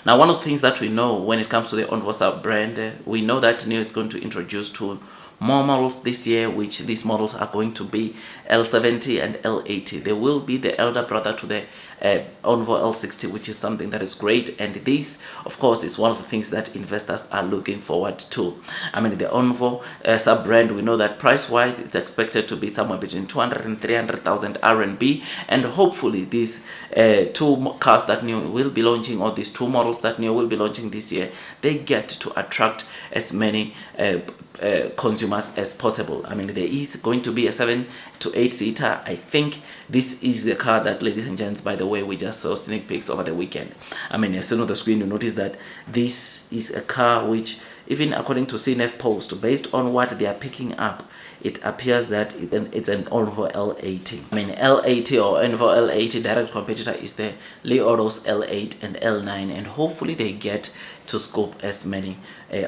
Now, one of the things that we know when it comes to the Onvo sub-brand, we know that NIO is going to introduce two more models this year, which these models are going to be L70 and L80. They will be the elder brother to the Onvo L60, which is something that is great. And this, of course, is one of the things that investors are looking forward to. I mean, the Onvo sub-brand, we know that price-wise, it's expected to be somewhere between 200 and 300,000 RMB. And hopefully, these two cars that NIO will be launching, or these two models that NIO will be launching this year, they get to attract as many consumers as possible. I mean, there is going to be a 7 to 8 seater. I think this is the car that, ladies and gents, by the way, we just saw sneak peeks over the weekend. I mean, as soon as the screen, you notice that this is a car which, even according to CNF Post, based on what they are picking up, it appears that it's an Onvo L80. I mean, L80 or Onvo L80 direct competitor is the Li Auto's L8 and L9, and hopefully they get to scope as many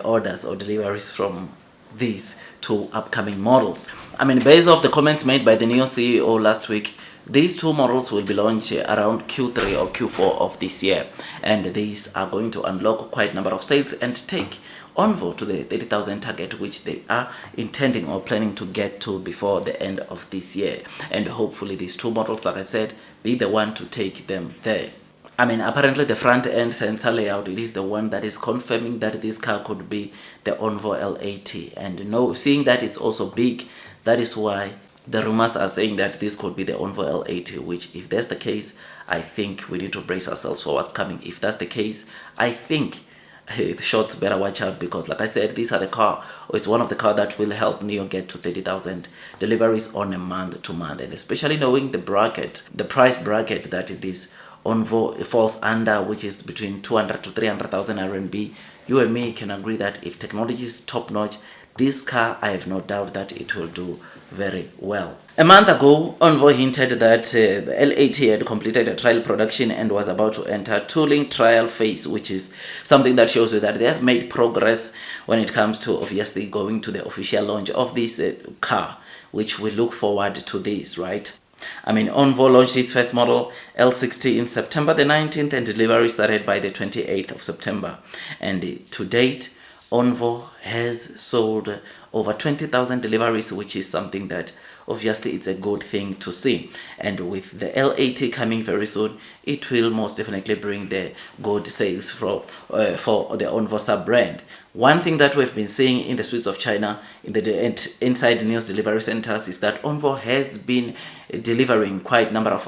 orders or deliveries from these two upcoming models. I mean, based off the comments made by the NIO CEO last week, these two models will be launched around Q3 or Q4 of this year, and these are going to unlock quite a number of sales and take Onvo to the 30,000 target, which they are intending or planning to get to before the end of this year. And hopefully these two models, like I said, be the one to take them there. I mean, apparently the front end sensor layout, it is the one that is confirming that this car could be the Onvo L80. And seeing that it's also big, that is why the rumors are saying that this could be the Onvo L80, which, if that's the case, I think we need to brace ourselves for what's coming. If that's the case, I think the shots better watch out, because like I said, these are the car, or it's one of the car that will help NIO get to 30,000 deliveries on a month to month. And especially knowing the bracket, the price bracket that this Onvo falls under, which is between 200 to 300,000 RMB, you and me can agree that if technology is top notch, this car, I have no doubt that it will do very well. A month ago, Onvo hinted that the L80 had completed a trial production and was about to enter tooling trial phase, which is something that shows you that they have made progress when it comes to obviously going to the official launch of this car, which we look forward to this, right? I mean, Onvo launched its first model, L60, in September the 19th, and delivery started by the 28th of September. And to date, Onvo has sold over 20,000 deliveries, which is something that obviously it's a good thing to see. And with the L80 coming very soon, it will most definitely bring the good sales for the Onvo sub-brand. One thing that we've been seeing in the streets of China, inside NIO's delivery centers, is that Onvo has been delivering quite a number of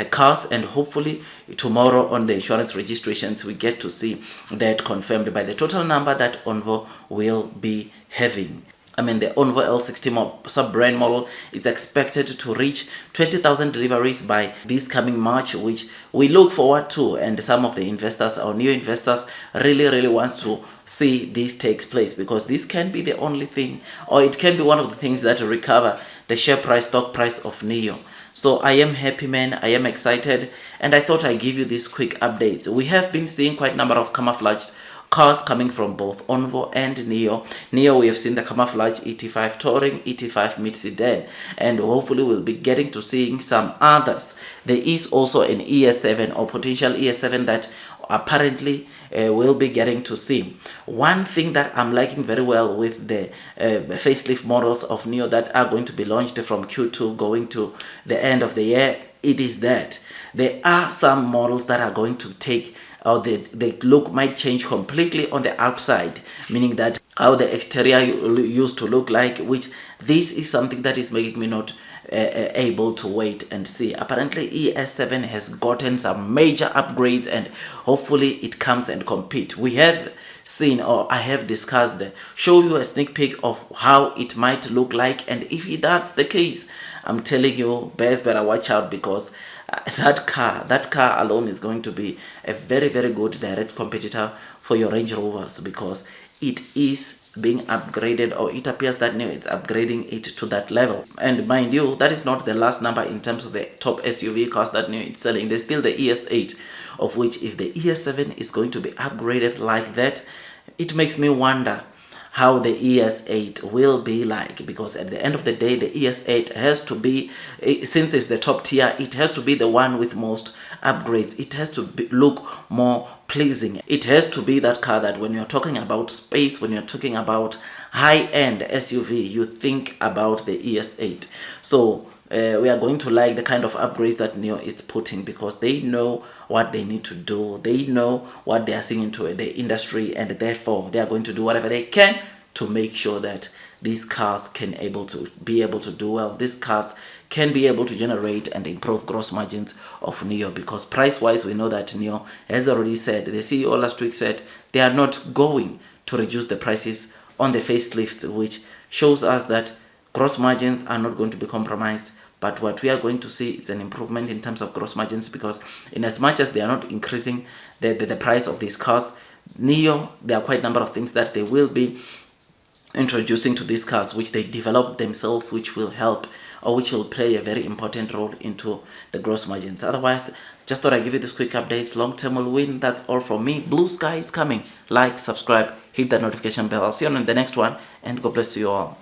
cars, and hopefully tomorrow on the insurance registrations we get to see that confirmed by the total number that Onvo will be having. I mean, the Onvo L60 sub-brand model is expected to reach 20,000 deliveries by this coming March, which we look forward to. And some of the investors, our new investors, really wants to see this takes place, because this can be the only thing, or it can be one of the things that recover the share price, stock price of NIO. So I am happy, man. I am excited, and I thought I'd give you this quick update. We have been seeing quite a number of camouflaged cars coming from both Onvo and NIO. NIO, we have seen the camouflage ET5 Touring, ET5 Mid Sedan, and hopefully we'll be getting to seeing some others. There is also an ES7 or potential ES7 that apparently we'll be getting to see. One thing that I'm liking very well with the facelift models of NIO that are going to be launched from Q2 going to the end of the year, it is that there are some models that are going to take, or the look might change completely on the outside, meaning that how the exterior used to look like, which this is something that is making me not able to wait and see. Apparently ES7 has gotten some major upgrades, and hopefully it comes and compete. We have seen, or I have discussed, show you a sneak peek of how it might look like, and if that's the case, I'm telling you, better watch out, because that car alone is going to be a very good direct competitor for your Range Rovers, because it is being upgraded, or it appears that NIO is upgrading it to that level. And mind you, that is not the last number in terms of the top SUV cars that NIO is selling. There's still the ES8, of which if the ES7 is going to be upgraded like that, it makes me wonder how the ES8 will be like, because at the end of the day, the ES8 has to be, since it's the top tier, it has to be the one with most upgrades. It has to look more pleasing. It has to be that car that when you're talking about space, when you're talking about high-end SUV, you think about the ES8. So we are going to like the kind of upgrades that NIO is putting, because they know what they need to do. They know what they are seeing into the industry, and therefore they are going to do whatever they can to make sure that these cars can be able to do well. These cars can be able to generate and improve gross margins of NIO, because price-wise, we know that NIO has already said, the CEO last week said, they are not going to reduce the prices on the facelifts, which shows us that gross margins are not going to be compromised. But what we are going to see is an improvement in terms of gross margins, because in as much as they are not increasing the price of these cars, NIO, there are quite a number of things that they will be introducing to these cars, which they develop themselves, which will help, or which will play a very important role into the gross margins. Otherwise, just thought I'd give you this quick updates. Long term will win. That's all from me. Blue sky is coming. Like, subscribe, hit that notification bell. I'll see you on the next one, and God bless you all.